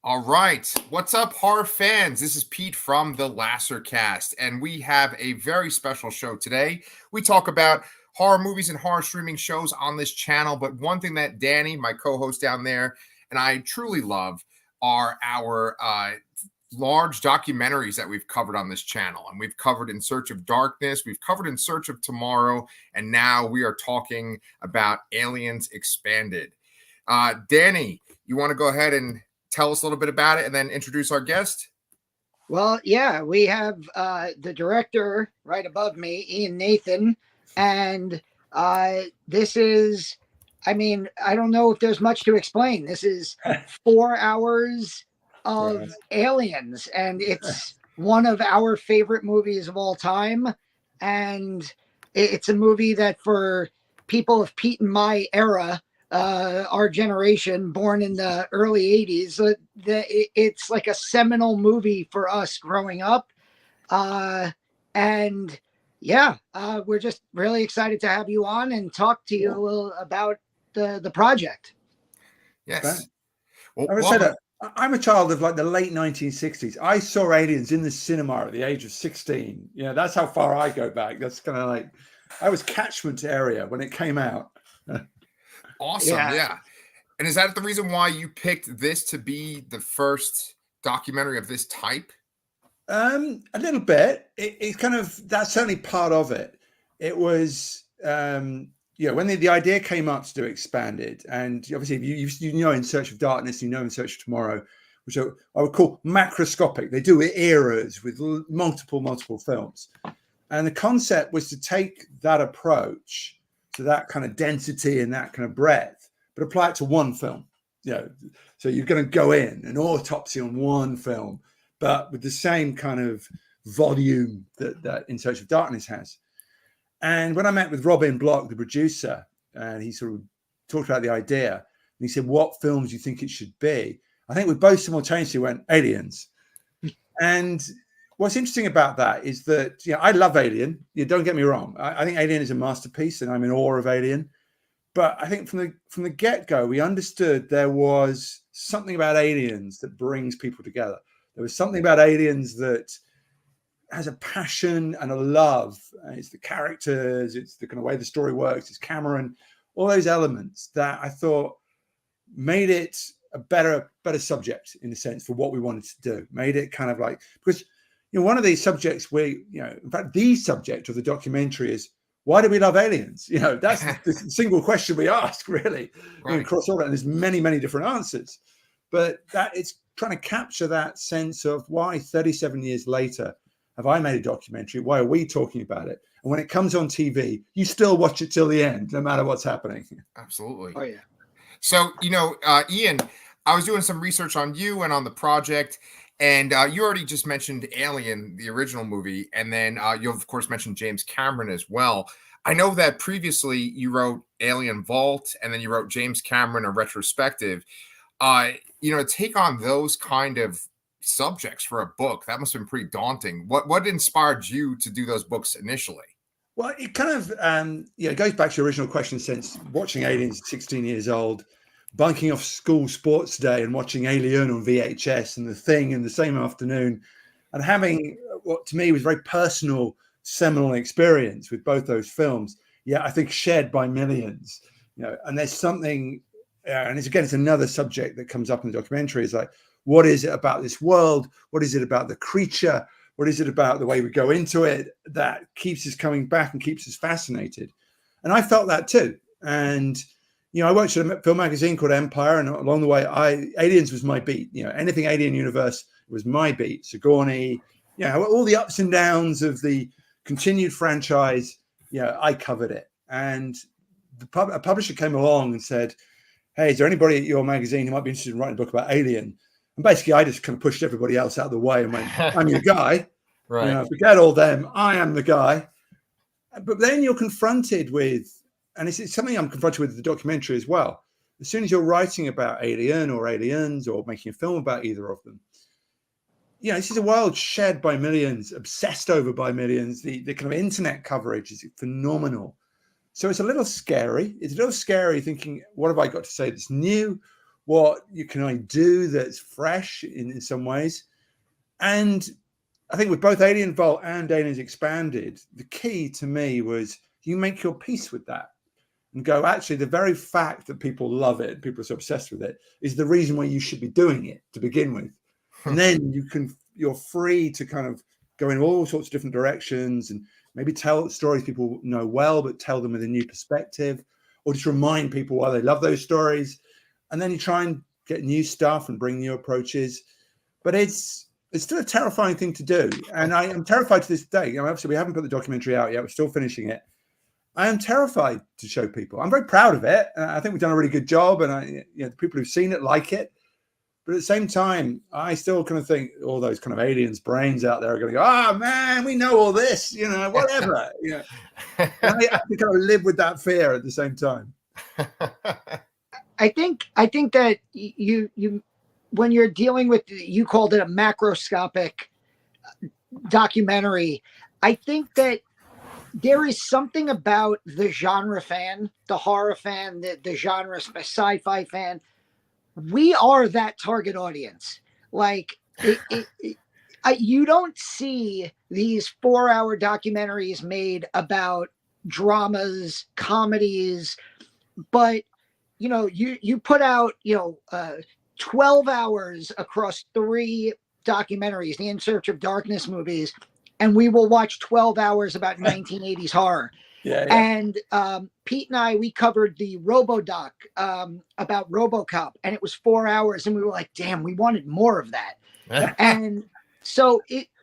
All right. What's up, horror fans? This is Pete from the Lasser Cast, and we have a very special show today. We talk about horror movies and horror streaming shows on this channel, but one thing that Danny, my co host down there, and I truly love are our large documentaries that we've covered on this channel. And we've covered In Search of Darkness, we've covered In Search of Tomorrow, and now we are talking about Aliens Expanded. Danny, you want to go ahead and tell us a little bit about it and then introduce our guest? Well, yeah, we have the director right above me, Ian Nathan, and this is, I don't know if there's much to explain. This is 4 hours of aliens, and it's one of our favorite movies of all time. And it's a movie that for people of Pete and my era, our generation, born in the early 80s, it's like a seminal movie for us growing up. And yeah, we're just really excited to have you on and talk to you a little about the project. Yes. Well, I would say that I'm a child of like the late 1960s. I saw Aliens in the cinema at the age of 16. That's how far I go back. That's kind of like, I was catchment area when it came out. Awesome. Yeah. And is that the reason why you picked this to be the first documentary of this type? A little bit. It's kind of, that's certainly part of it. It was, when the idea came up to do Expanded, and obviously you know In Search of Darkness, you know In Search of Tomorrow, which I would call macroscopic. They do eras with multiple films. And the concept was to take that approach to that kind of density and that kind of breadth, but apply it to one film. So you're going to go in an autopsy on one film, but with the same kind of volume that In Search of Darkness has. And when I met with Robin Block, the producer, and he sort of talked about the idea, and he said, "What films do you think it should be?" I think we both simultaneously went, Aliens. And what's interesting about that is that, I love Alien. Don't get me wrong. I think Alien is a masterpiece, and I'm in awe of Alien. But I think from the get-go, we understood there was something about Aliens that brings people together. There was something about Aliens that has a passion and a love. It's the characters, it's the kind of way the story works, it's Cameron, all those elements that I thought made it a better subject in a sense for what we wanted to do. Made it kind of like, because one of these subjects in fact, the subject of the documentary is, why do we love aliens? That's the single question we ask, really. Right. Across all that, and there's many different answers. But that it's trying to capture that sense of why 37 years later have I made a documentary? Why are we talking about it? And when it comes on TV, you still watch it till the end, no matter what's happening. Absolutely. Oh, yeah. So, Ian, I was doing some research on you and on the project, and you already just mentioned Alien, the original movie, and then you, of course, mentioned James Cameron as well. I know that previously you wrote Alien Vault, and then you wrote James Cameron, a retrospective. To take on those kind of subjects for a book, that must have been pretty daunting. What inspired you to do those books initially? Well, it kind of it goes back to your original question. Since watching Aliens at 16 years old, bunking off school sports day and watching Alien on VHS and The Thing in the same afternoon, and having what to me was a very personal, seminal experience with both those films. I think shared by millions. And there's something, and it's another subject that comes up in the documentary. Is like, what is it about this world? What is it about the creature? What is it about the way we go into it that keeps us coming back and keeps us fascinated? And I felt that too. And, I worked at a film magazine called Empire, and along the way, Aliens was my beat. Anything Alien Universe was my beat. Sigourney, all the ups and downs of the continued franchise, I covered it. And a publisher came along and said, "Hey, is there anybody at your magazine who might be interested in writing a book about Alien?" And basically, I just kind of pushed everybody else out of the way and went, "I'm your guy." Right. Forget all them. I am the guy. But then you're confronted with, and it's something I'm confronted with in the documentary as well. As soon as you're writing about Alien or Aliens or making a film about either of them, this is a world shared by millions, obsessed over by millions. The kind of internet coverage is phenomenal. So it's a little scary. It's a little scary thinking, what have I got to say that's new? what you can I do that's fresh in some ways. And I think with both Alien Vault and Aliens Expanded, the key to me was you make your peace with that and go, actually, the very fact that people love it, people are so obsessed with it, is the reason why you should be doing it to begin with. And then you're free to kind of go in all sorts of different directions and maybe tell stories people know well, but tell them with a new perspective, or just remind people why they love those stories. And then you try and get new stuff and bring new approaches. But it's still a terrifying thing to do. And I am terrified to this day. You know, obviously, we haven't put the documentary out yet. We're still finishing it. I am terrified to show people. I'm very proud of it. I think we've done a really good job. And the people who've seen it like it. But at the same time, I still kind of think all those kind of aliens' brains out there are going to go, oh, man, we know all this, whatever. And I have to kind of live with that fear at the same time. I think that you when you're dealing with, you called it a macroscopic documentary, I think that there is something about the genre fan, the horror fan, the genre sci-fi fan. We are that target audience. Like you don't see these 4-hour documentaries made about dramas, comedies, but you put out 12 hours across 3 documentaries, the In Search of Darkness movies, and we will watch 12 hours about 1980s horror. Yeah. And Pete and I, we covered the RoboDoc about RoboCop, and it was 4 hours, and we were like, damn, we wanted more of that. And so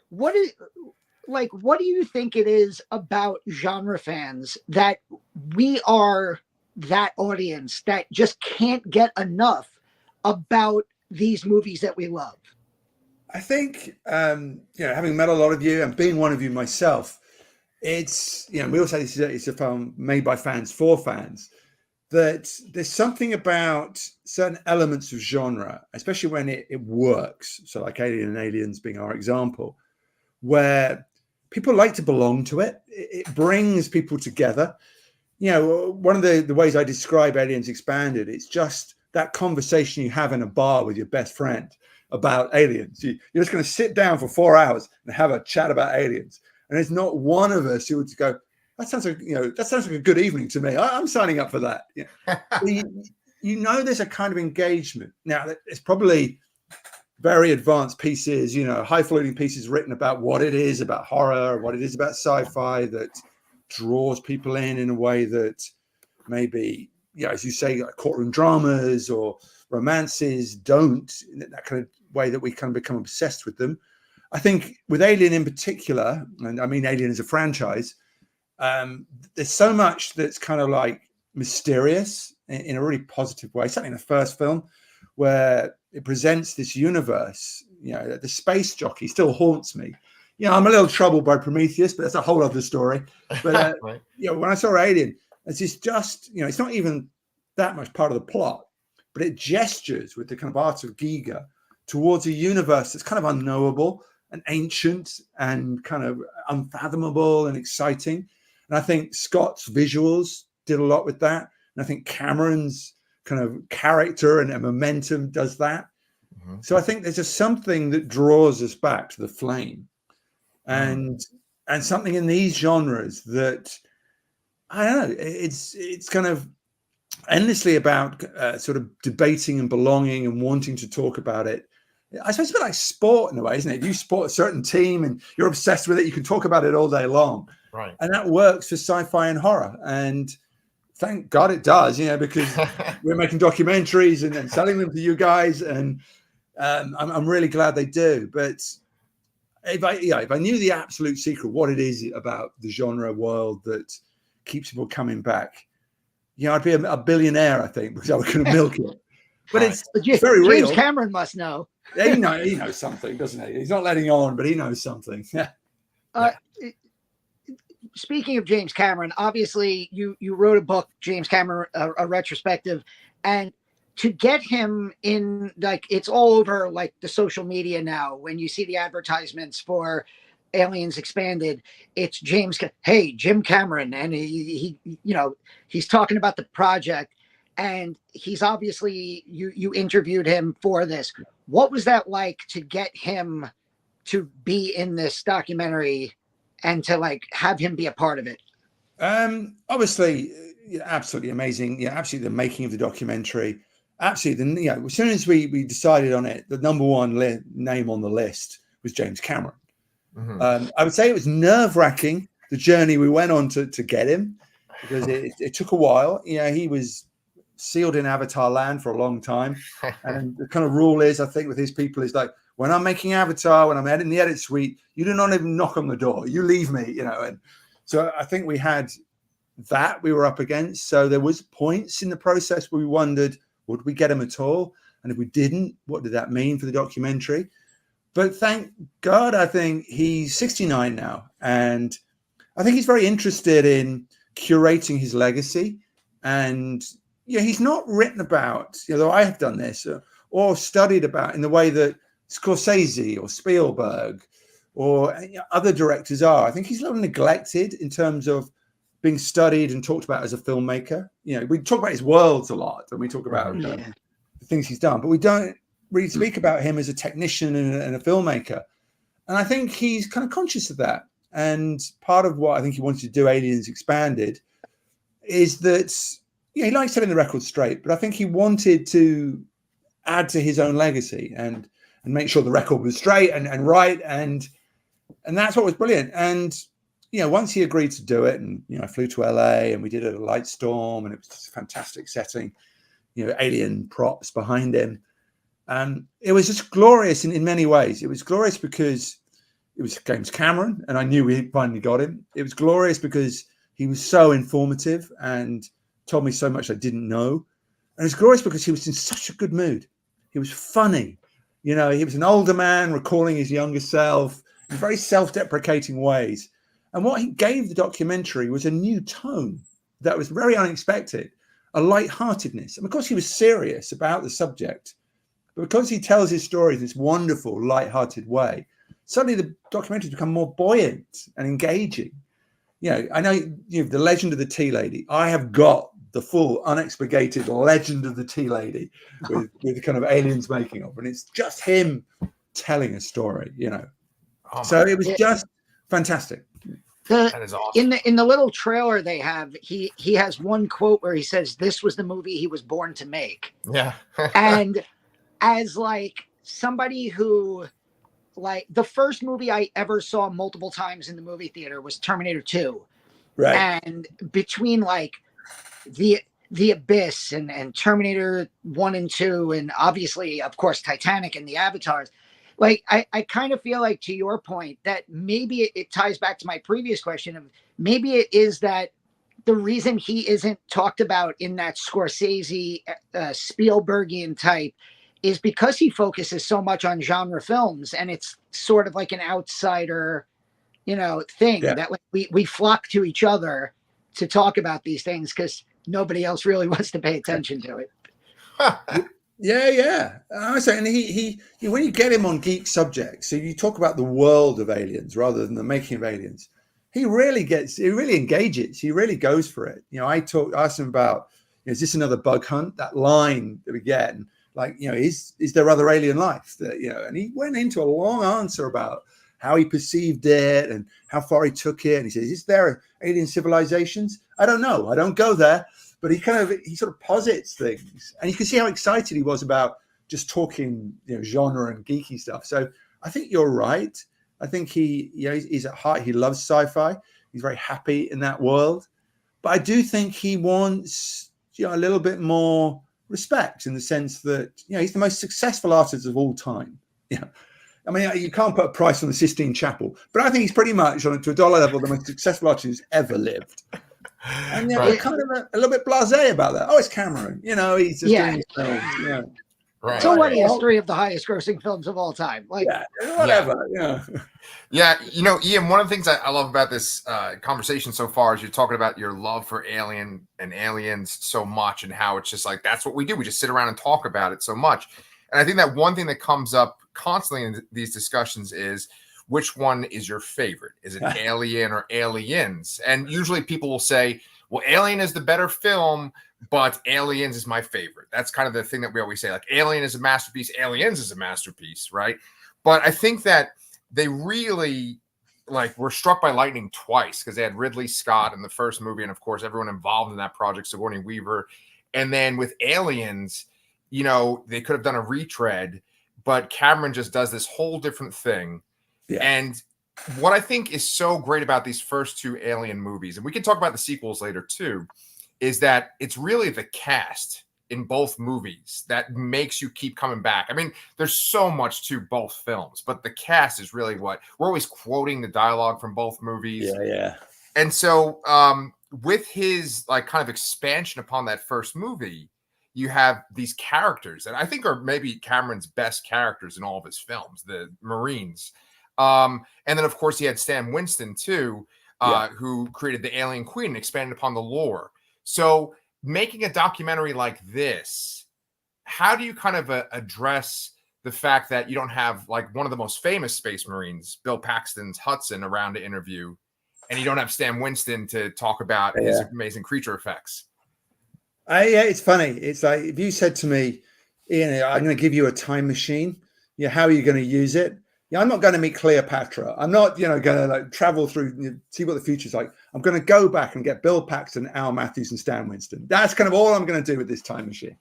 what do you think it is about genre fans that we are that audience that just can't get enough about these movies that we love? I think, having met a lot of you and being one of you myself, it's, we always say it's a film made by fans for fans, that there's something about certain elements of genre, especially when it works. So like Alien and Aliens being our example, where people like to belong to it. It brings people together. One of the ways I describe Aliens Expanded, it's just that conversation you have in a bar with your best friend about aliens. You're just going to sit down for 4 hours and have a chat about aliens. And there's not one of us who would go, that sounds like a good evening to me. I'm signing up for that. There's a kind of engagement. Now, it's probably very advanced pieces, highfalutin pieces written about what it is about horror, what it is about sci-fi that draws people in a way that maybe, as you say, like courtroom dramas or romances don't, in that kind of way that we kind of become obsessed with them. I think with Alien in particular, and I mean Alien as a franchise, there's so much that's kind of like mysterious in a really positive way, certainly in the first film, where it presents this universe. The space jockey still haunts me. I'm a little troubled by Prometheus, but that's a whole other story. But right. When I saw Alien, it's just it's not even that much part of the plot, but it gestures with the kind of art of Giger towards a universe that's kind of unknowable and ancient and kind of unfathomable and exciting. And I think Scott's visuals did a lot with that. And I think Cameron's kind of character and momentum does that. Mm-hmm. So I think there's just something that draws us back to the flame. And something in these genres that, I don't know, it's kind of endlessly about sort of debating and belonging and wanting to talk about it. I suppose it's a bit like sport in a way, isn't it? If you support a certain team and you're obsessed with it, you can talk about it all day long. Right. And that works for sci-fi and horror. And thank God it does, because we're making documentaries and selling them to you guys. And I'm really glad they do. But if I knew the absolute secret, what it is about the genre world that keeps people coming back, I'd be a billionaire, I think, because I was going to milk it. But it's very real. James Cameron must know. Yeah, he knows something, doesn't he? He's not letting on, but he knows something. Yeah. Speaking of James Cameron, obviously you wrote a book, James Cameron, a retrospective, and to get him in, like, it's all over like the social media now. When you see the advertisements for Aliens Expanded, it's Jim Cameron, and he he's talking about the project. and he's obviously you interviewed him for this. What was that like to get him to be in this documentary and to like have him be a part of it? Obviously, absolutely amazing. Yeah, absolutely the making of the documentary. Absolutely, as soon as we decided on it, the number one name on the list was James Cameron. I would say it was nerve-wracking, the journey we went on to get him, because it took a while. He was sealed in Avatar land for a long time, and the kind of rule is, I think, with his people is like, when I'm making Avatar, when I'm in the edit suite, you do not even knock on the door. You leave me, and so I think we had that we were up against. So there was points in the process where we wondered, would we get him at all? And if we didn't, what did that mean for the documentary? But thank God, I think he's 69 now. And I think he's very interested in curating his legacy. And he's not written about, though I have done this, or studied about in the way that Scorsese or Spielberg or other directors are. I think he's a little neglected in terms of being studied and talked about as a filmmaker. We talk about his worlds a lot, and we talk about the things he's done, but we don't really speak about him as a technician and a filmmaker. And I think he's kind of conscious of that. And part of what I think he wanted to do, Aliens Expanded, is that he likes setting the record straight, but I think he wanted to add to his own legacy and make sure the record was straight and right. And that's what was brilliant. And once he agreed to do it, and I flew to LA and we did it at a light storm, and it was just a fantastic setting, alien props behind him. It was just glorious in many ways. It was glorious because it was James Cameron, and I knew we finally got him. It was glorious because he was so informative and told me so much I didn't know. And it was glorious because he was in such a good mood. He was funny. He was an older man recalling his younger self in very self-deprecating ways. And what he gave the documentary was a new tone that was very unexpected, a lightheartedness. And of course, he was serious about the subject, but because he tells his story in this wonderful, lighthearted way, suddenly the documentary's become more buoyant and engaging. I know the Legend of the Tea Lady. I have got the full unexpurgated Legend of the Tea Lady with the kind of aliens making of, and it's just him telling a story. So it was just fantastic. That is awesome. In the little trailer they have, he has one quote where he says, "This was the movie he was born to make." Yeah. And as like somebody who, like, the first movie I ever saw multiple times in the movie theater was Terminator 2. Right. And between like the Abyss and Terminator 1 and 2, and obviously, of course, Titanic and the Avatars, like I kind of feel like, to your point, that maybe it ties back to my previous question of maybe it is that the reason he isn't talked about in that Scorsese, Spielbergian type is because he focuses so much on genre films, and it's sort of like an outsider, thing that we flock to each other to talk about these things because nobody else really wants to pay attention to it. Yeah. I say, and he when you get him on geek subjects, so you talk about the world of aliens rather than the making of aliens, he really engages. He really goes for it. I asked him about, is this another bug hunt? That line that we get, and like, is there other alien life? That and he went into a long answer about how he perceived it and how far he took it. And he says, is there alien civilizations? I don't know. I don't go there. But he sort of posits things, and you can see how excited he was about just talking, genre and geeky stuff. So I think you're right. I think he's at heart, he loves sci-fi. He's very happy in that world. But I do think he wants, a little bit more respect in the sense that, he's the most successful artist of all time. I mean, you can't put a price on the Sistine Chapel, but I think he's pretty much to a dollar level the most successful artist who's ever lived. And we're kind of a little bit blasé about that. Oh, it's Cameron. He's just doing his films. Yeah. Right. So what is three of the highest grossing films of all time? Like, whatever. Yeah. Ian, one of the things I love about this conversation so far is you're talking about your love for Alien and aliens so much, and how it's just like, that's what we do. We just sit around and talk about it so much. And I think that one thing that comes up constantly in these discussions is, which one is your favorite? Is it Alien or Aliens? And usually people will say, well, Alien is the better film, but Aliens is my favorite. That's kind of the thing that we always say. Like, Alien is a masterpiece, Aliens is a masterpiece, right? But I think that they really were struck by lightning twice, because they had Ridley Scott in the first movie, and of course everyone involved in that project, Sigourney Weaver. And then with Aliens, they could have done a retread, but Cameron just does this whole different thing. Yeah. And what I think is so great about these first two Alien movies, and we can talk about the sequels later too, is that it's really the cast in both movies that makes you keep coming back. I mean, there's so much to both films, but the cast is really what we're always quoting the dialogue from both movies. Yeah. And so with his kind of expansion upon that first movie, you have these characters that I think are maybe Cameron's best characters in all of his films, the Marines. And then, of course, he had Stan Winston, too, who created the Alien Queen and expanded upon the lore. So making a documentary like this, how do you kind of address the fact that you don't have one of the most famous Space Marines, Bill Paxton's Hudson, around to interview, and you don't have Stan Winston to talk about his amazing creature effects? Yeah, it's funny. It's like if you said to me, Ian, I'm going to give you a time machine. How are you going to use it? I'm not going to meet Cleopatra. I'm not, going to travel through, see what the future's like. I'm going to go back and get Bill Paxton, Al Matthews, and Stan Winston. That's kind of all I'm going to do with this time machine.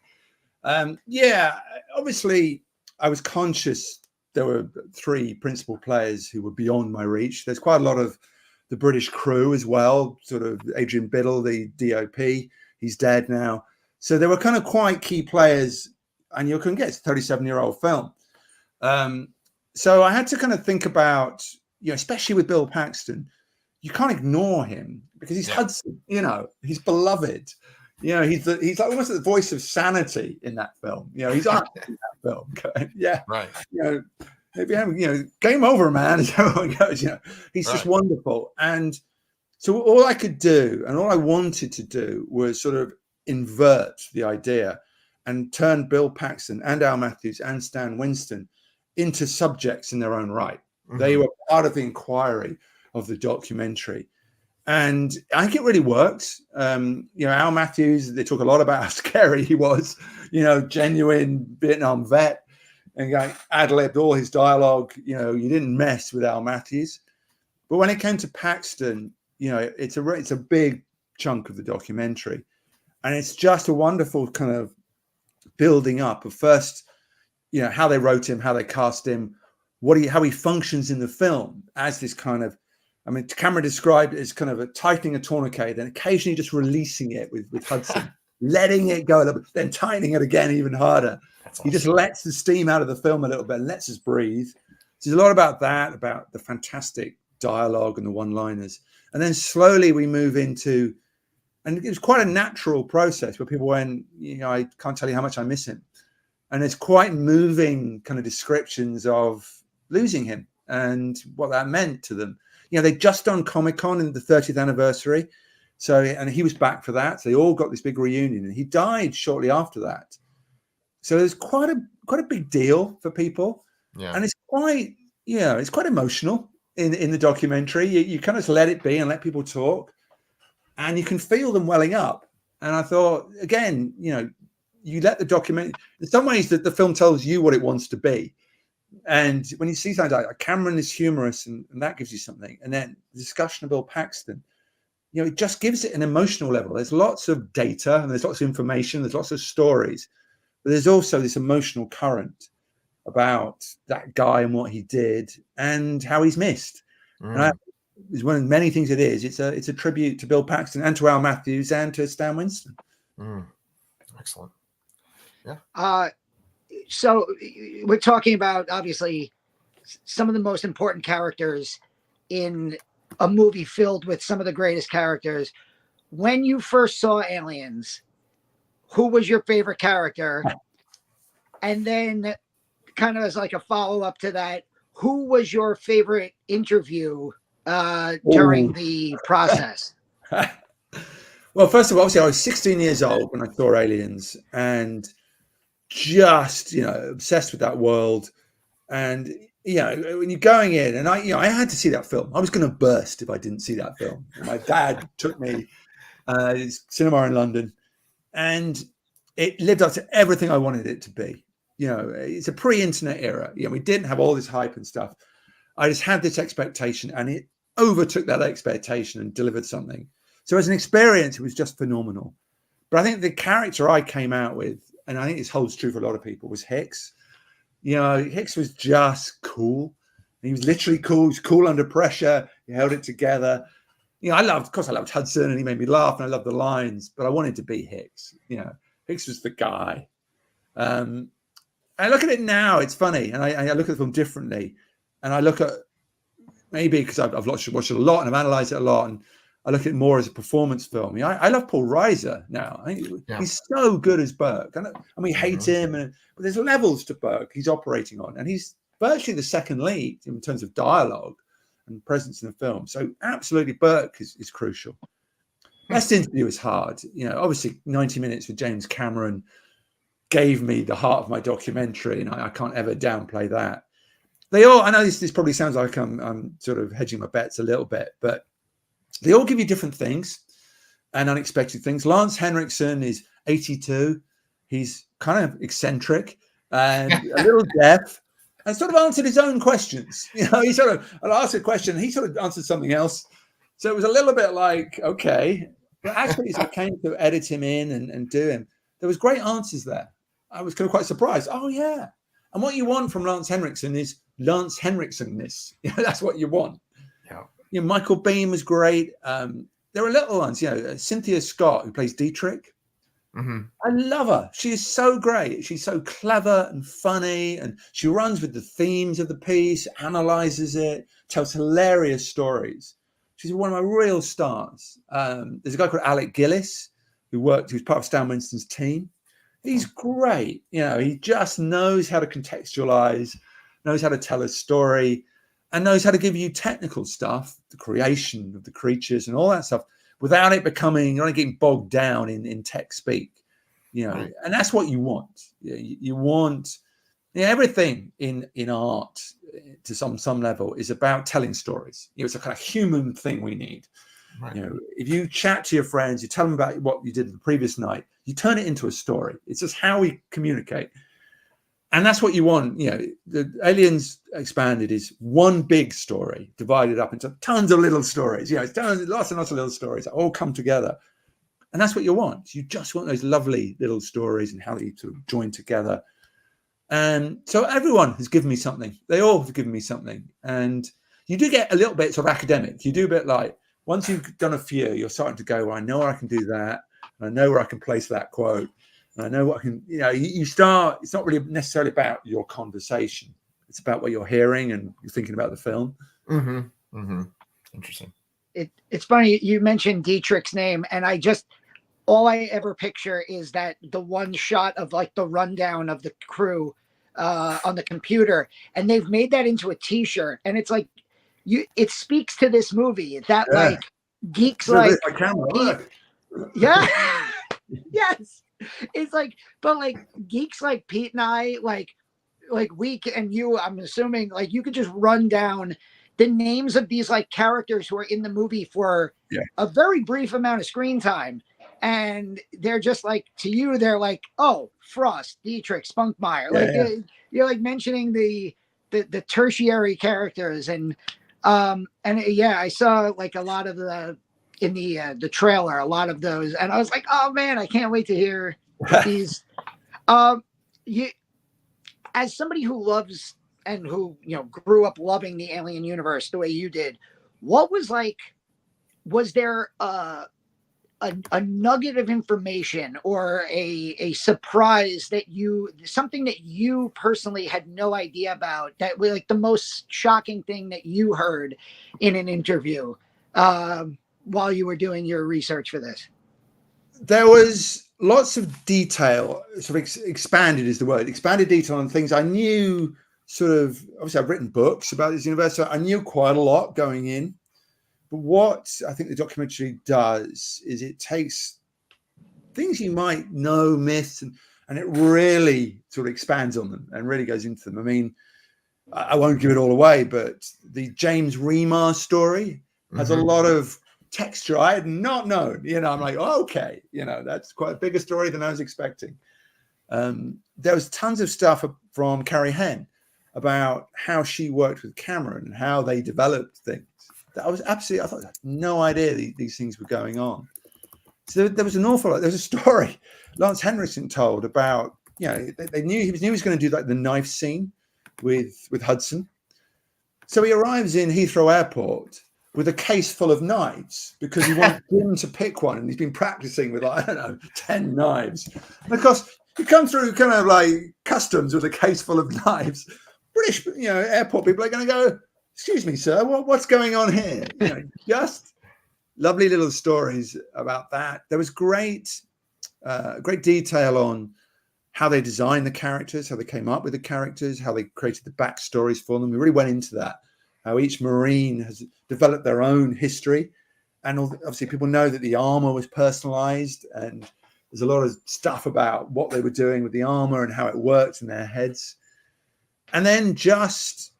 Obviously, I was conscious there were three principal players who were beyond my reach. There's quite a lot of the British crew as well, sort of Adrian Biddle, the DOP. He's dead now. So there were kind of quite key players, and you can get it's a 37-year-old film. So I had to kind of think about, especially with Bill Paxton, you can't ignore him because he's Hudson, he's beloved. He's like almost the voice of sanity in that film. He's on in that film. Yeah. Right. Maybe, game over, man, as everyone goes, he's just wonderful. And so all I could do and all I wanted to do was sort of invert the idea and turn Bill Paxton and Al Matthews and Stan Winston into subjects in their own right. Mm-hmm. They were part of the inquiry of the documentary. And I think it really worked. Al Matthews, they talk a lot about how scary he was, genuine Vietnam vet, and ad-libbed all his dialogue. You didn't mess with Al Matthews. But when it came to Paxton, it's a big chunk of the documentary. And it's just a wonderful kind of building up of first, how they wrote him, how they cast him, how he functions in the film as this kind of, Cameron described it as kind of tightening a tourniquet, then occasionally just releasing it with Hudson, letting it go a little bit, then tightening it again even harder. That's awesome. He just lets the steam out of the film a little bit and lets us breathe. So there's a lot about that, about the fantastic dialogue and the one-liners. And then slowly we move into, and it was quite a natural process where people went, I can't tell you how much I miss him. And it's quite moving kind of descriptions of losing him and what that meant to them. They'd just done Comic-Con in the 30th anniversary. So, and he was back for that. So they all got this big reunion, and he died shortly after that. So there's quite a big deal for people. Yeah. And it's quite emotional in the documentary. You kind of let it be and let people talk, and you can feel them welling up. And I thought, again, you let the document, in some ways that the film tells you what it wants to be. And when you see something like Cameron is humorous and that gives you something. And then the discussion of Bill Paxton, it just gives it an emotional level. There's lots of data and there's lots of information. There's lots of stories, but there's also this emotional current about that guy and what he did and how he's missed. And is one of the many things it is. It's a tribute to Bill Paxton and to Al Matthews and to Stan Winston. Excellent. Yeah. So we're talking about obviously some of the most important characters in a movie filled with some of the greatest characters. When you first saw Aliens, who was your favorite character? And then kind of as like a follow-up to that, who was your favorite interview during the process? Well, first of all, obviously I was 16 years old when I saw Aliens and just, obsessed with that world. And, when you're going in and I had to see that film. I was going to burst if I didn't see that film. My dad took me It's cinema in London, and it lived up to everything I wanted it to be. You know, it's a pre-internet era. You know, we didn't have all this hype and stuff. I just had this expectation, and it overtook that expectation and delivered something. So as an experience, it was just phenomenal. But I think the character I came out with, and I think this holds true for a lot of people, was Hicks. You know, Hicks was just cool. He was literally cool. He was cool under pressure. He held it together. You know, I loved Hudson, and he made me laugh, and I loved the lines, but I wanted to be Hicks. You know, Hicks was the guy. I look at it now, it's funny, and I look at the film differently, and I look at, maybe because I've watched it a lot and I've analysed it a lot, and I look at it more as a performance film. You know, I love Paul Reiser now. He's so good as Burke, and we hate him, but there's levels to Burke he's operating on, and he's virtually the second lead in terms of dialogue and presence in the film. So absolutely, Burke is crucial. Best interview is hard. You know, obviously 90 minutes with James Cameron gave me the heart of my documentary, and I can't ever downplay that. I know this probably sounds like I'm sort of hedging my bets a little bit, but they all give you different things and unexpected things. Lance Henriksen is 82. He's kind of eccentric and a little deaf, and sort of answered his own questions. You know, I'll ask a question, and he sort of answered something else. So it was a little bit like, okay. But actually, as I came to edit him in and do him, there was great answers there. I was kind of quite surprised. Oh, yeah. And what you want from Lance Henriksen is Lance Henriksen-ness. You know, that's what you want. Yeah. You know, Michael Biehn was great. There were little ones, you know, Cynthia Scott, who plays Dietrich. Mm-hmm. I love her. She is so great. She's so clever and funny, and she runs with the themes of the piece, analyzes it, tells hilarious stories. She's one of my real stars. There's a guy called Alec Gillis who's part of Stan Winston's team. He's great. You know, he just knows how to contextualize, knows how to tell a story, and knows how to give you technical stuff, the creation of the creatures and all that stuff, without it becoming, you're not getting bogged down in tech speak. You know, right. And that's what you want. You want, you know, everything in art to some level is about telling stories. You know, it's a kind of human thing we need. Right. You know, if you chat to your friends, you tell them about what you did the previous night, you turn it into a story. It's just how we communicate. And that's what you want. You know, the Aliens Expanded is one big story divided up into tons of little stories. You know, it's lots and lots of little stories that all come together. And that's what you want. You just want those lovely little stories and how they sort of join together. And so everyone has given me something. They all have given me something. And you do get a little bit sort of academic. You do a bit like, once you've done a few, you're starting to go, well, I know where I can do that. And I know where I can place that quote. And I know what I can, you know, you start, it's not really necessarily about your conversation. It's about what you're hearing and you're thinking about the film. Mm-hmm. Mm-hmm. Interesting. It's funny, you mentioned Dietrich's name, and all I ever picture is that the one shot of like the rundown of the crew on the computer, and they've made that into a t-shirt, and it's like, it speaks to this movie that like geeks so like yeah yes, it's like, but like geeks like Pete and I, like we and you, I'm assuming, like you could just run down the names of these like characters who are in the movie for a very brief amount of screen time, and they're just like, to you they're like, oh, Frost, Dietrich, Spunkmeyer, like you're like mentioning the tertiary characters. And I saw like a lot of the trailer, a lot of those, and I was like, oh man, I can't wait to hear these. You, as somebody who loves and who, you know, grew up loving the Alien universe the way you did, what was like, was there a nugget of information or a surprise something that you personally had no idea about, that was like the most shocking thing that you heard in an interview while you were doing your research for this? There was lots of detail, sort of expanded is the word, expanded detail on things I knew. Sort of, obviously I've written books about this universe, so I knew quite a lot going in. But what I think the documentary does is it takes things you might know, myths, and it really sort of expands on them and really goes into them. I mean, I won't give it all away, but the James Remar story has a lot of texture I had not known. I'm like, okay, that's quite a bigger story than I was expecting. There was tons of stuff from Carrie Henn about how she worked with Cameron and how they developed things. I thought I had no idea these things were going on. So there was an awful lot. There was a story Lance Henriksen told about, they knew he was going to do like the knife scene with Hudson. So he arrives in Heathrow Airport with a case full of knives because he wants him to pick one, and he's been practicing with 10 knives. And of course, you come through kind of like customs with a case full of knives. British, airport people are going to go, "Excuse me, sir, what's going on here?" Just lovely little stories about that. There was great detail on how they designed the characters, how they came up with the characters, how they created the backstories for them. We really went into that, how each Marine has developed their own history. And obviously people know that the armor was personalized, and there's a lot of stuff about what they were doing with the armor and how it worked in their heads. And then just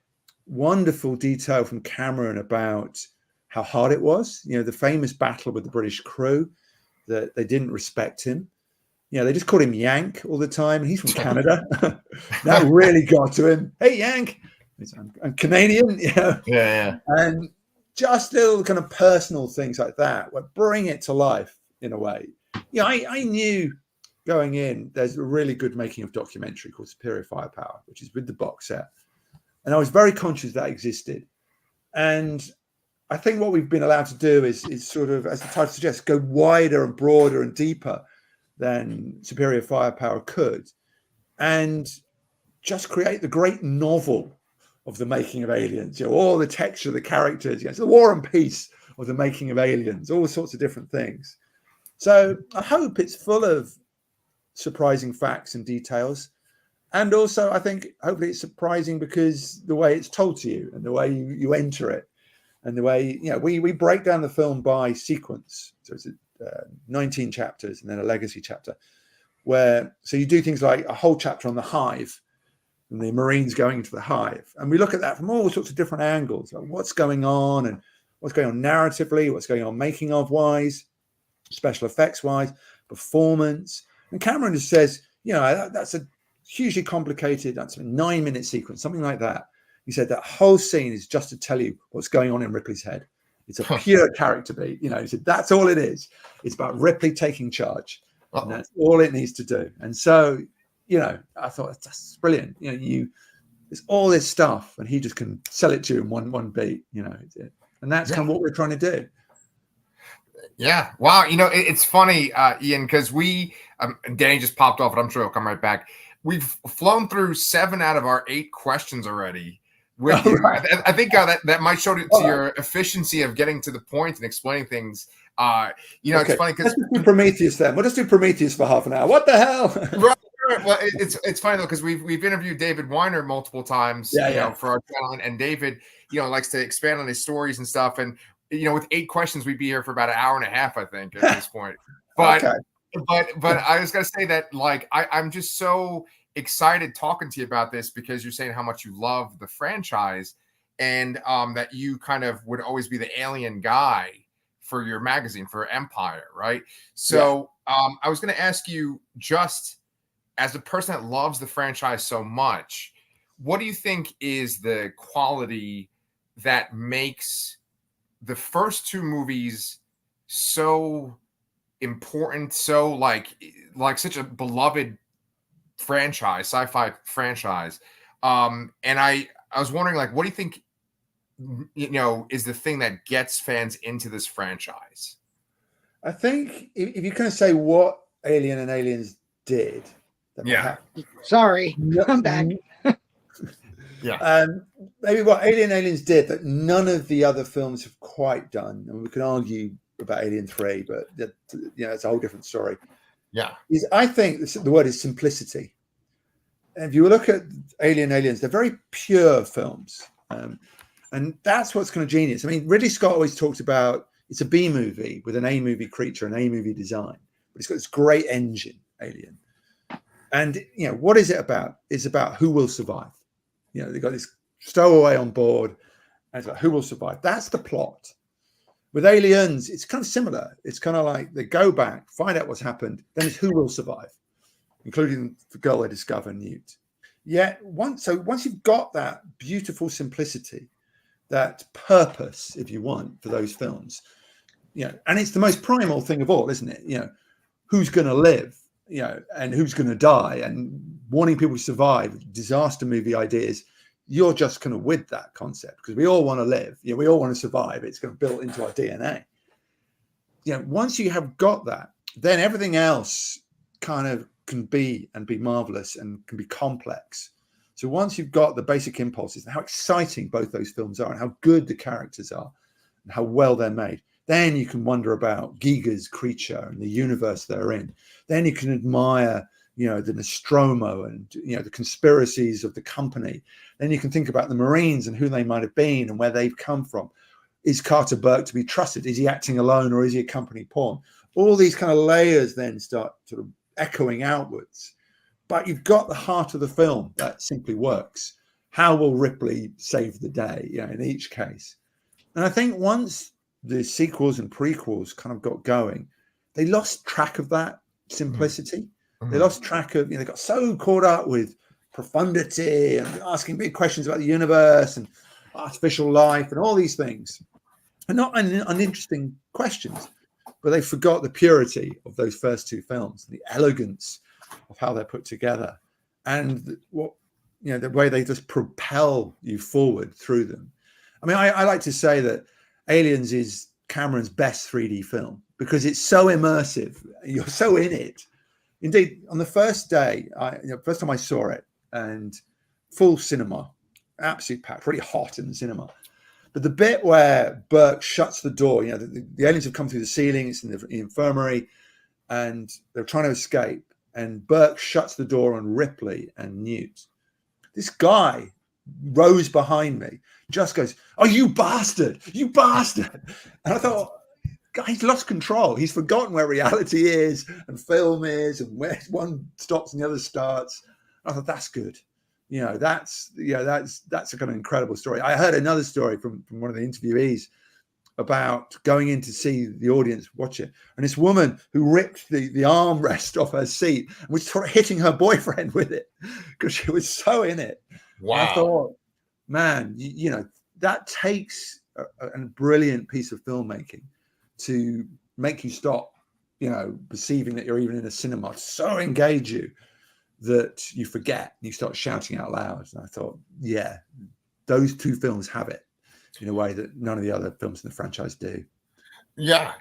wonderful detail from Cameron about how hard it was. The famous battle with the British crew, that they didn't respect him. They just called him Yank all the time. And he's from Canada. That really got to him. Hey, Yank. I'm Canadian. Yeah. And just little kind of personal things like that would bring it to life in a way. I knew going in, there's a really good making of documentary called Superior Firepower, which is with the box set. And I was very conscious that existed. And I think what we've been allowed to do is sort of, as the title suggests, go wider and broader and deeper than Superior Firepower could, and just create the great novel of the making of Aliens. All the texture of the characters, the War and Peace of the making of Aliens, all sorts of different things. So I hope it's full of surprising facts and details. And also, I think hopefully it's surprising because the way it's told to you and the way you enter it, and the way, we break down the film by sequence. So it's 19 chapters and then a legacy chapter, so you do things like a whole chapter on the hive and the Marines going into the hive. And we look at that from all sorts of different angles, like what's going on and what's going on narratively, what's going on making of wise, special effects wise, performance. And Cameron just says, that's a hugely complicated, that's a 9-minute sequence, something like that. He said that whole scene is just to tell you what's going on in Ripley's head. It's a pure character beat. He said that's all it is. It's about Ripley taking charge. And that's all it needs to do. And so, I thought that's brilliant. There's all this stuff, and he just can sell it to you in one beat. And that's kind of what we're trying to do. Yeah. Wow. It's funny, Ian, because Danny just popped off, and I'm sure he'll come right back. We've flown through 7 out of our 8 questions already. Right. I think that might show to your efficiency of getting to the point and explaining things. Okay. It's funny because let's do Prometheus then. We'll just do Prometheus for half an hour. What the hell? Right. Well, it's funny though, because we've interviewed David Weiner multiple times, for our channel, and David, likes to expand on his stories and stuff. And with 8 questions, we'd be here for about an hour and a half, I think, at this point. But but I was gonna say that, like, I'm just so excited talking to you about this, because you're saying how much you love the franchise, and that you kind of would always be the alien guy for your magazine, for Empire, right? So I was going to ask you, just as a person that loves the franchise so much, what do you think is the quality that makes the first 2 movies so important, so like such a beloved franchise, sci-fi franchise? And I was wondering, like, what do you think, is the thing that gets fans into this franchise? I think if you kind of say what Alien and Aliens did. Sorry, I'm back. Maybe what Alien Aliens did that none of the other films have quite done, and we can argue about Alien 3, but it's a whole different story. I think the word is simplicity. And if you look at Alien Aliens, they're very pure films, and that's what's kind of genius. I mean, Ridley Scott always talked about it's a B movie with an A movie creature, an A movie design, but it's got this great engine, Alien. And what is it about? It's about who will survive. They've got this stowaway on board, and it's like, who will survive? That's the plot. With Aliens, it's kind of similar. It's kind of like they go back, find out what's happened, then it's who will survive, including the girl they discover, Newt. Yet once you've got that beautiful simplicity, that purpose, if you want, for those films, and it's the most primal thing of all, isn't it? Who's going to live, and who's going to die, and wanting people to survive, disaster movie ideas. You're just kind of with that concept because we all want to live. We all want to survive. It's kind of built into our DNA. Once you have got that, then everything else kind of can be marvelous and can be complex. So once you've got the basic impulses and how exciting both those films are and how good the characters are and how well they're made, then you can wonder about Giger's creature and the universe they're in. Then you can admire the Nostromo and the conspiracies of the company. Then you can think about the Marines and who they might have been and where they've come from. Is Carter Burke to be trusted? Is he acting alone or is he a company pawn? All these kind of layers then start sort of echoing outwards. But you've got the heart of the film that simply works. How will Ripley save the day? In each case. And I think once the sequels and prequels kind of got going, they lost track of that simplicity. Mm-hmm. They lost track of, they got so caught up with profundity and asking big questions about the universe and artificial life and all these things. And not uninteresting questions, but they forgot the purity of those first two films, the elegance of how they're put together, and the way they just propel you forward through them. I mean, I like to say that Aliens is Cameron's best 3D film because it's so immersive. You're so in it. Indeed, on the first day, first time I saw it, and full cinema, absolutely packed, pretty hot in the cinema. But the bit where Burke shuts the door, the aliens have come through the ceiling, it's in the infirmary, and they're trying to escape. And Burke shuts the door on Ripley and Newt. This guy rose behind me, just goes, "Oh, you bastard, you bastard." And I thought, he's lost control. He's forgotten where reality is and film is and where one stops and the other starts. I thought that's good. That's a kind of incredible story. I heard another story from one of the interviewees about going in to see the audience watch it. And this woman who ripped the armrest off her seat and was sort of hitting her boyfriend with it because she was so in it. Wow. And I thought, man, that takes a brilliant piece of filmmaking to make you stop, perceiving that you're even in a cinema, so engage you that you forget, you start shouting out loud. And I thought, yeah, those two films have it in a way that none of the other films in the franchise do. Yeah.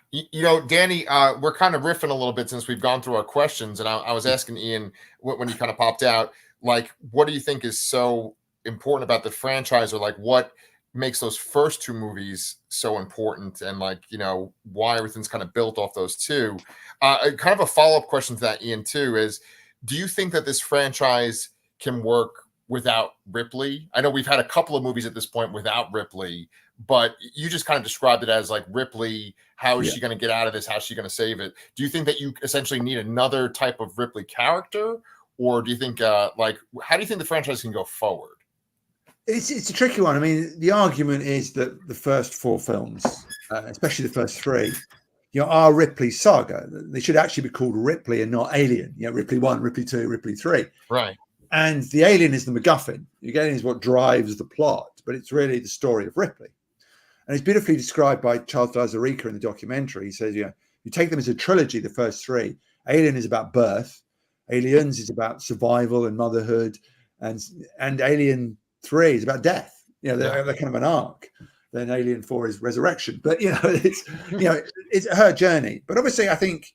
Danny, we're kind of riffing a little bit since we've gone through our questions. And I was asking Ian when he kind of popped out, like, what do you think is so important about the franchise, or like what makes those first two movies so important, and why everything's kind of built off those two? Kind of a follow-up question to that, Ian, too, is do you think that this franchise can work without Ripley? I know we've had a couple of movies at this point without Ripley, but you just kind of described it as like, Ripley, how is she going to get out of this? How's she going to save it? Do you think that you essentially need another type of Ripley character? Or do you think, how do you think the franchise can go forward? It's a tricky one. I mean, the argument is that the first four films, especially the first three, are Ripley's saga. They should actually be called Ripley and not Alien. Ripley 1, Ripley 2, Ripley 3. Right. And the alien is the MacGuffin. The alien is what drives the plot, but it's really the story of Ripley. And it's beautifully described by Charles Lazareca in the documentary. He says, you take them as a trilogy, the first three. Alien is about birth. Aliens is about survival and motherhood. And Alien 3 is about death. They're kind of an arc. Then Alien 4 is resurrection. But, it's her journey. But obviously, I think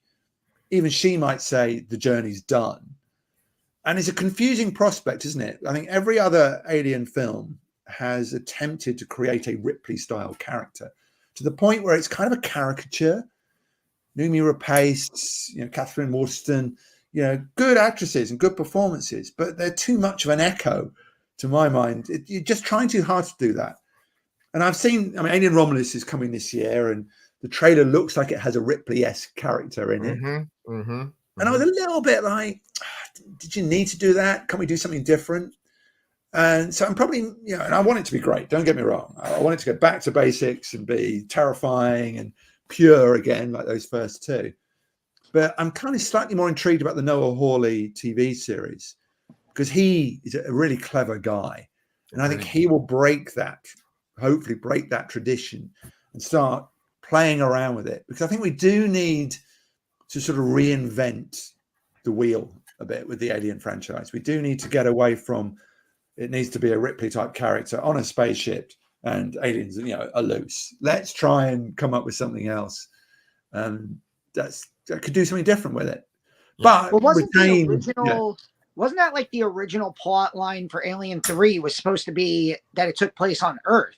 even she might say the journey's done. And it's a confusing prospect, isn't it? I think every other Alien film has attempted to create a Ripley-style character to the point where it's kind of a caricature. Noomi Rapace, Catherine Waterston, good actresses and good performances, but they're too much of an echo, to my mind. You're just trying too hard to do that. And Alien Romulus is coming this year, and the trailer looks like it has a Ripley-esque character in it. Mm-hmm, mm-hmm. And I was a little bit like, did you need to do that? Can we do something different? And so I'm probably, and I want it to be great. Don't get me wrong. I want it to go back to basics and be terrifying and pure again, like those first two. But I'm kind of slightly more intrigued about the Noah Hawley TV series because he is a really clever guy. And I think he will hopefully break that tradition and start playing around with it. Because I think we do need to sort of reinvent the wheel a bit with the Alien franchise. We do need to get away from, it needs to be a Ripley type character on a spaceship and aliens, are loose. Let's try and come up with something else. That could do something different with it. Yeah. But wasn't that like the original plot line for Alien 3 was supposed to be that it took place on Earth?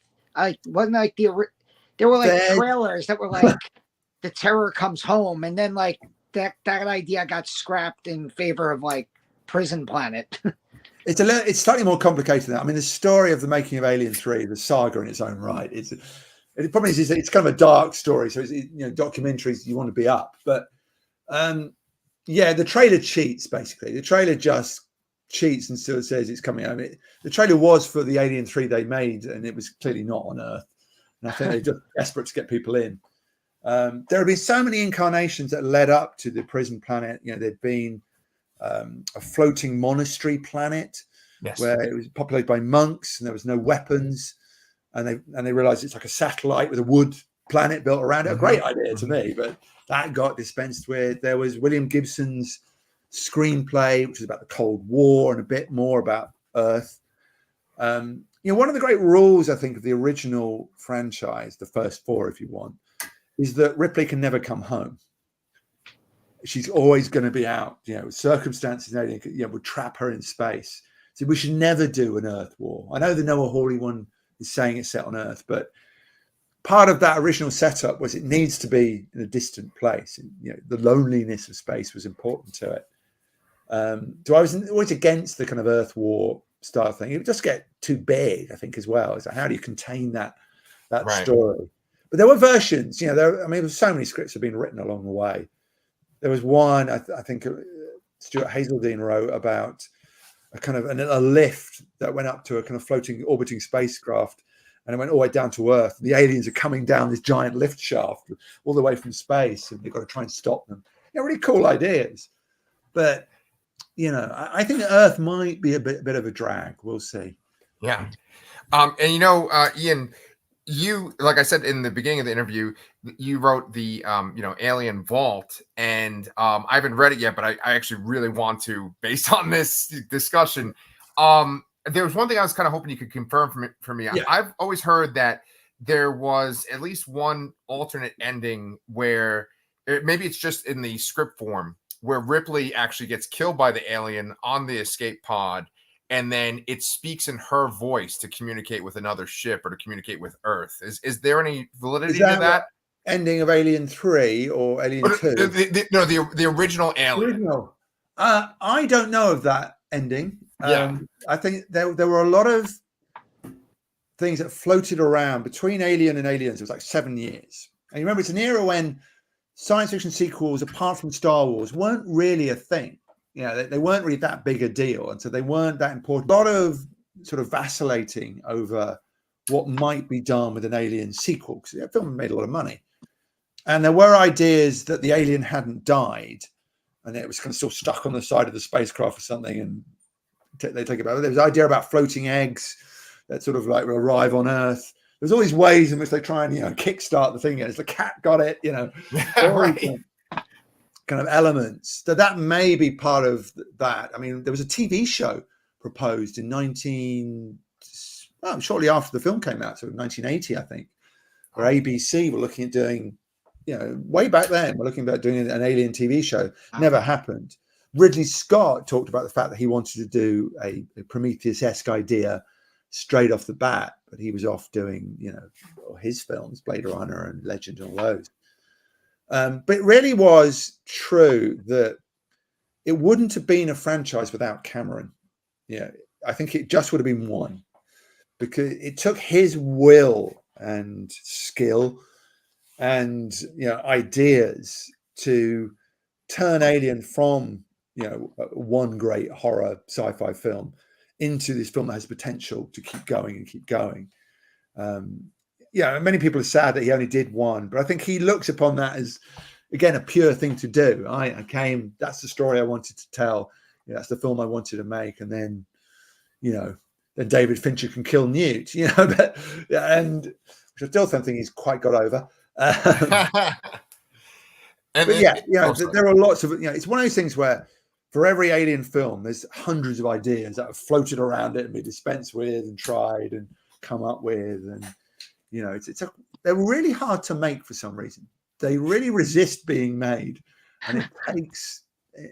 Wasn't like there were like trailers that were like the Terror comes home, and then like that idea got scrapped in favor of like Prison Planet. It's slightly more complicated than that. I mean, the story of the making of Alien 3, the saga in its own right, the problem is it's kind of a dark story. So it's, documentaries, you want to be up. But the trailer cheats, basically. The trailer just cheats and still says it's coming out. The trailer was for the Alien 3 they made, and it was clearly not on Earth. And I think they're just desperate to get people in. There have been so many incarnations that led up to the Prison Planet. There'd been a floating monastery planet where it was populated by monks and there was no weapons, and they realized it's like a satellite with a wood planet built around it. A great idea to me, but that got dispensed with. There was William Gibson's screenplay, which is about the Cold War and a bit more about Earth. One of the great rules, I think, of the original franchise, the first four, if you want, is that Ripley can never come home. She's always going to be out. Circumstances would trap her in space. So we should never do an Earth war. I know the Noah Hawley one is saying it's set on Earth, but part of that original setup was it needs to be in a distant place. The loneliness of space was important to it. So I was always against the kind of Earth war style thing. It would just get too big, I think, as well. It's like, how do you contain that story? But there were versions. There were so many scripts have been written along the way. There was one, I think Stuart Hazeldine wrote about a kind of a lift that went up to a kind of floating, orbiting spacecraft, and it went all the way down to Earth. The aliens are coming down this giant lift shaft all the way from space, and they've got to try and stop them. Really cool ideas. But, I think Earth might be a bit of a drag. We'll see. Yeah. Ian, you, like I said in the beginning of the interview, you wrote the Alien Vault, and I haven't read it yet, but I actually really want to, based on this discussion. There was one thing I was kind of hoping you could confirm for me. Yeah. I've always heard that there was at least one alternate ending where maybe it's just in the script form where Ripley actually gets killed by the alien on the escape pod, and then it speaks in her voice to communicate with another ship or to communicate with Earth. Is there any validity to that? Ending of Alien 3 or Alien 2? The original Alien. I don't know of that ending. Yeah. I think there were a lot of things that floated around between Alien and Aliens. It was like 7 years. And you remember, it's an era when science fiction sequels, apart from Star Wars, weren't really a thing. They weren't really that big a deal, and so they weren't that important. A lot of sort of vacillating over what might be done with an Alien sequel, because the film made a lot of money. And there were ideas that the alien hadn't died, and it was kind of still stuck on the side of the spacecraft or something, and they take it back. There was an idea about floating eggs that sort of like arrive on Earth. There's all these ways in which they try and kickstart the thing. It's the cat got it, right. Kind of elements that may be part of that. I mean, there was a TV show proposed in shortly after the film came out, so 1980, I think, where ABC were looking at doing, way back then, we're looking about doing an Alien TV show. Never happened. Ridley Scott talked about the fact that he wanted to do a Prometheus-esque idea straight off the bat, but he was off doing, his films, Blade Runner and Legend and all those. But it really was true that it wouldn't have been a franchise without Cameron. I think it just would have been one, because it took his will and skill and ideas to turn Alien from one great horror sci-fi film into this film that has potential to keep going and keep going. Yeah, many people are sad that he only did one, but I think he looks upon that as, again, a pure thing to do. That's the story I wanted to tell. That's the film I wanted to make. And then, then David Fincher can kill Newt, and which I still don't think he's quite got over. There are lots of, it's one of those things where for every Alien film, there's hundreds of ideas that have floated around it and been dispensed with and tried and come up with. And, they're really hard to make for some reason. They really resist being made. And it takes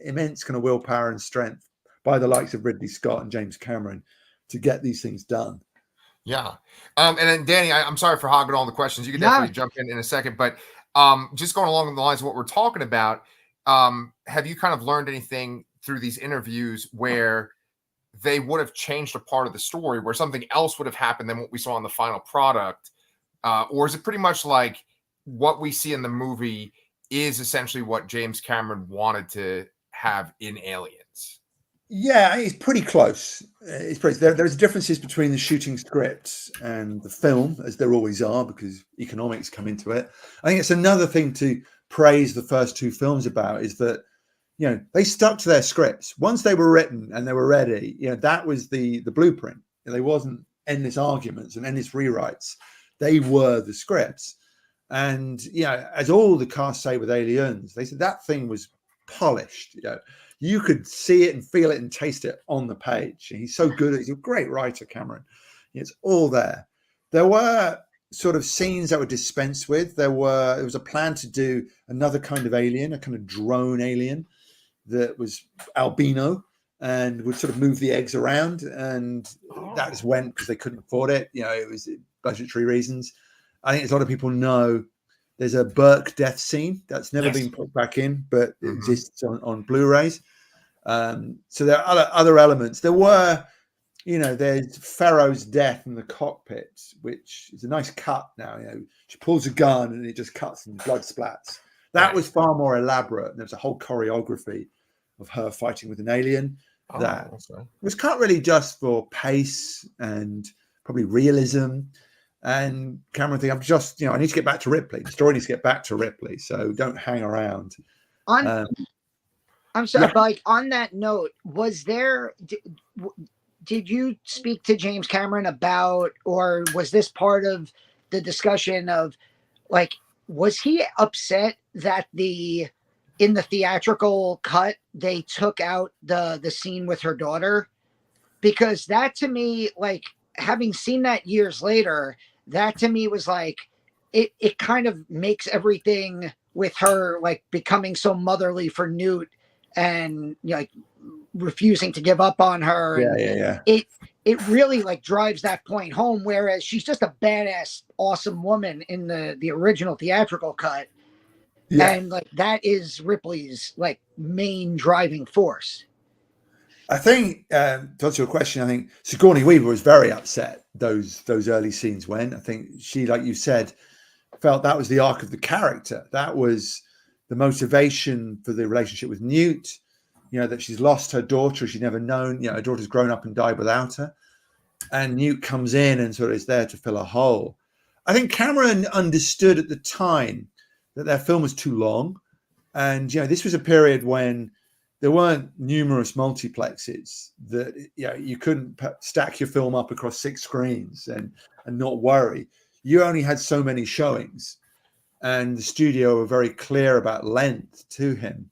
immense kind of willpower and strength by the likes of Ridley Scott and James Cameron to get these things done. Yeah. And then Danny, I'm sorry for hogging all the questions. You can definitely jump in a second, but just going along the lines of what we're talking about, have you kind of learned anything through these interviews where they would have changed a part of the story, where something else would have happened than what we saw in the final product? Or is it pretty much like what we see in the movie is essentially what James Cameron wanted to have in Aliens? Yeah, it's pretty close. There's differences between the shooting scripts and the film, as there always are, because economics come into it. I think it's another thing to praise the first two films about, is that they stuck to their scripts once they were written and they were ready. That was the blueprint. They wasn't endless arguments and endless rewrites. They were the scripts. And as all the cast say with Aliens, they said that thing was polished. You could see it and feel it and taste it on the page. He's so good. He's a great writer, Cameron. It's all there. There were sort of scenes that were dispensed with. There was a plan to do another kind of alien, a kind of drone alien that was albino and would sort of move the eggs around. And that just went because they couldn't afford it. It was budgetary reasons. I think as a lot of people know, there's a Burke death scene that's never been put back in, but it exists on Blu-rays. So there are other elements. There were, there's Pharaoh's death in the cockpit, which is a nice cut now. She pulls a gun and it just cuts and blood splats. That was far more elaborate. There's a whole choreography of her fighting with an alien that was cut really just for pace and probably realism. And Cameron think, I need to get back to Ripley. The story needs to get back to Ripley, so don't hang around. I'm sorry, but on that note, did you speak to James Cameron about, or was this part of the discussion of, was he upset that in the theatrical cut they took out the scene with her daughter? Because that to me, having seen that years later, that to me was it kind of makes everything with her becoming so motherly for Newt and refusing to give up on her. It really drives that point home, whereas she's just a badass, awesome woman in the original theatrical cut. And that is Ripley's main driving force. I think, to answer your question, I think Sigourney Weaver was very upset those early scenes when I think she, like you said, felt that was the arc of the character. That was the motivation for the relationship with Newt, that she's lost her daughter, she's never known, her daughter's grown up and died without her. And Newt comes in and sort of is there to fill a hole. I think Cameron understood at the time that their film was too long. And, this was a period when there weren't numerous multiplexes that you couldn't stack your film up across 6 screens and not worry. You only had so many showings, and the studio were very clear about length to him.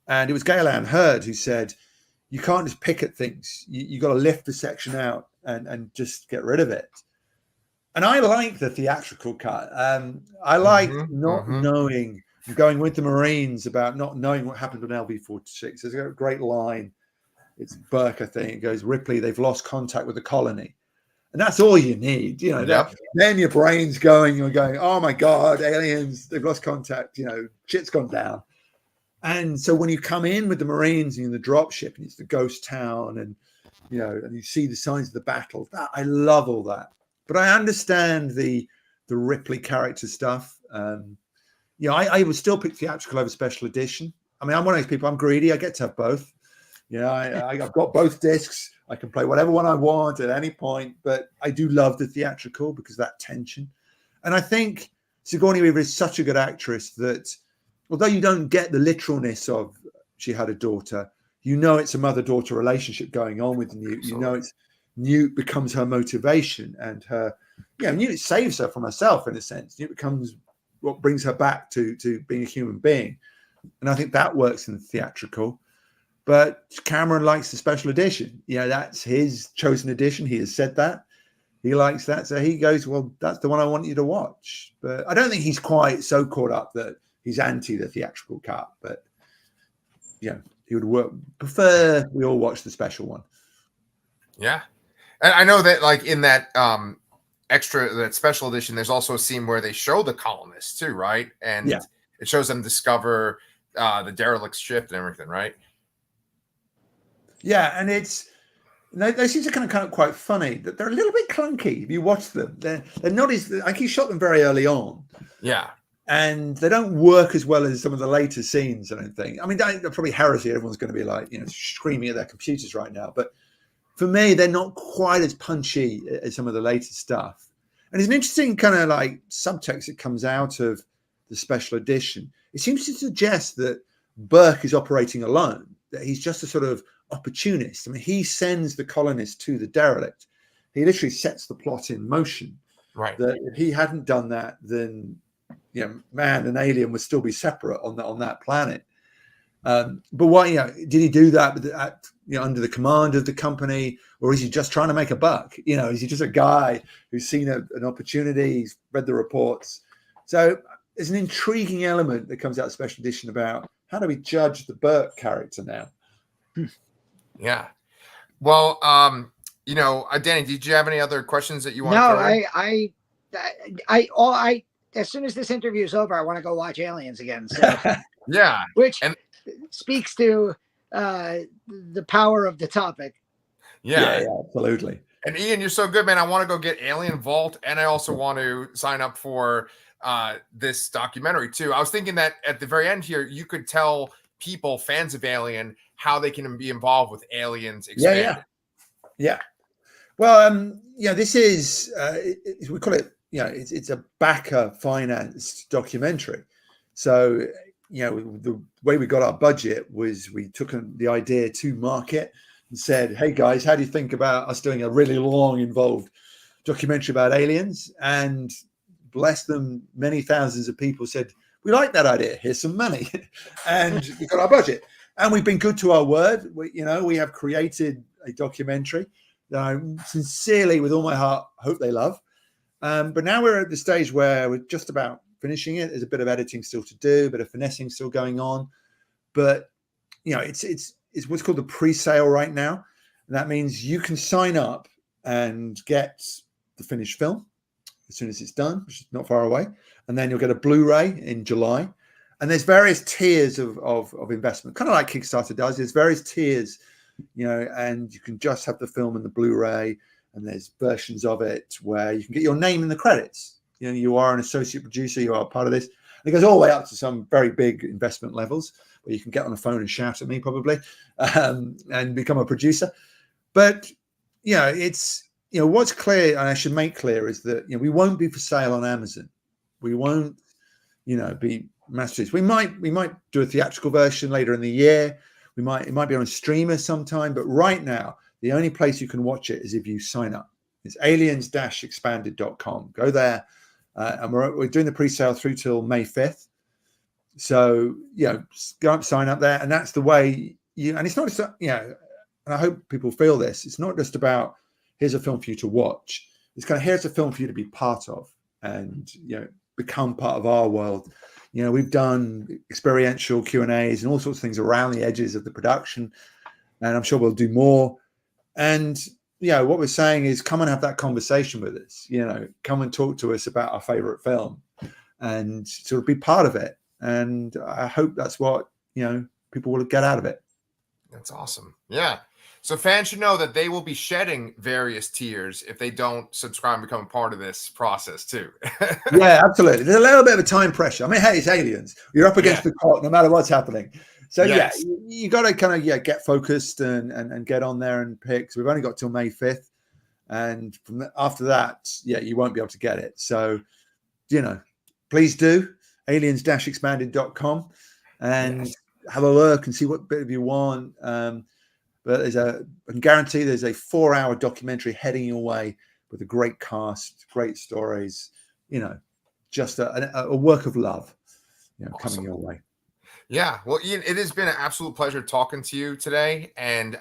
And it was Gail Ann Hurd who said, you can't just pick at things. You got to lift the section out and just get rid of it. And I like the theatrical cut. I like not knowing, going with the Marines about not knowing what happened on LV-46. There's a great line. It's Burke, I think. It goes, Ripley, they've lost contact with the colony. And that's all you need. Then your brain's going, you're going, oh my God, aliens, they've lost contact. Shit's gone down. And so when you come in with the Marines and the dropship, and it's the ghost town, and and you see the signs of the battle, I love all that. But I understand the Ripley character stuff. I would still pick theatrical over special edition. I mean, I'm one of those people. I'm greedy. I get to have both. I've got both discs. I can play whatever one I want at any point, but I do love the theatrical because of that tension. And I think Sigourney Weaver is such a good actress that although you don't get the literalness of she had a daughter, you know it's a mother-daughter relationship going on with Newt. You know it's Newt becomes her motivation and her, Newt saves her from herself in a sense. Newt becomes what brings her back to being a human being. And I think that works in the theatrical. But Cameron likes the special edition. That's his chosen edition. He has said that. He likes that. So he goes, well, that's the one I want you to watch. But I don't think he's quite so caught up that he's anti the theatrical cut. But, he would prefer we all watch the special one. Yeah. And I know that like in that that special edition, there's also a scene where they show the colonists too, right? And it shows them discover the derelict ship and everything, right? Yeah, and they seem to kind of quite funny. That they're a little bit clunky if you watch them. They're not as like he shot them very early on. Yeah, and they don't work as well as some of the later scenes. I don't think. I mean, probably heresy. Everyone's going to be like screaming at their computers right now. But for me, they're not quite as punchy as some of the later stuff. And it's an interesting kind of like subtext that comes out of the special edition. It seems to suggest that Burke is operating alone. That he's just a sort of opportunist. I mean, he sends the colonists to the derelict. He literally sets the plot in motion. Right. That if he hadn't done that, then man and alien would still be separate on that planet. But why? Did he do that under the command of the company, or is he just trying to make a buck? Is he just a guy who's seen an opportunity? He's read the reports. So there's an intriguing element that comes out of special edition about how do we judge the Burke character now. Yeah. Well, Danny, did you have any other questions that you want? No, I as soon as this interview is over, I want to go watch Aliens again. So yeah, which speaks to the power of the topic. Yeah, absolutely. And Ian, you're so good, man. I want to go get Alien Vault, and I also want to sign up for this documentary too. I was thinking that at the very end here, you could tell people, fans of Alien, how they can be involved with Aliens Expanded. Yeah. Well, this is we call it. It's a backer financed documentary. So, the way we got our budget was we took the idea to market and said, "Hey guys, how do you think about us doing a really long, involved documentary about aliens?" And bless them, many thousands of people said, "We like that idea. Here's some money," and we got our budget. And we've been good to our word. We have created a documentary that I sincerely, with all my heart, hope they love. But now we're at the stage where we're just about finishing it. There's a bit of editing still to do, a bit of finessing still going on. But it's what's called the pre-sale right now. And that means you can sign up and get the finished film as soon as it's done, which is not far away. And then you'll get a Blu-ray in July. And there's various tiers of investment, kind of like Kickstarter does. There's various tiers, and you can just have the film and the Blu-ray, and there's versions of it where you can get your name in the credits. You are an associate producer, you are part of this. And it goes all the way up to some very big investment levels where you can get on the phone and shout at me probably and become a producer. But, it's, what's clear, and I should make clear, is that, we won't be for sale on Amazon. We won't, be mass-produced. We might do a theatrical version later in the year. It might be on a streamer sometime, but right now, the only place you can watch it is if you sign up. It's aliens-expanded.com. Go there. And we're doing the pre-sale through till May 5th. So, go up, sign up there. And that's the way and it's not just, and I hope people feel this. It's not just about, here's a film for you to watch. It's kind of, here's a film for you to be part of and, become part of our world. We've done experiential Q&As and all sorts of things around the edges of the production. And I'm sure we'll do more. And, what we're saying is come and have that conversation with us, come and talk to us about our favorite film and sort of be part of it. And I hope that's what, people will get out of it. That's awesome. Yeah. So fans should know that they will be shedding various tiers if they don't subscribe and become a part of this process too. Yeah, absolutely. There's a little bit of a time pressure. I mean, hey, it's Aliens. You're up against the clock no matter what's happening. So Yes. yeah, you got to kind of get focused and get on there and pick. So we've only got till May 5th, and after that, you won't be able to get it. So please do aliens-expanded.com and have a look and see what bit of you want. But I can guarantee there's a 4-hour documentary heading your way with a great cast, great stories, just a work of love, coming your way. Yeah, well, Ian, it has been an absolute pleasure talking to you today, and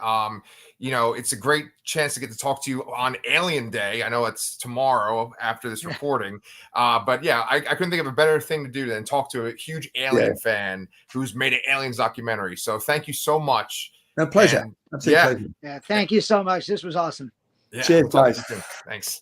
it's a great chance to get to talk to you on Alien Day. I know it's tomorrow after this recording, but yeah, I couldn't think of a better thing to do than talk to a huge Alien fan who's made an Aliens documentary. So thank you so much. No, pleasure. And, Absolute pleasure. Yeah, thank you so much. This was awesome. Yeah, Cheers, we'll talk to guys. you soon. Thanks.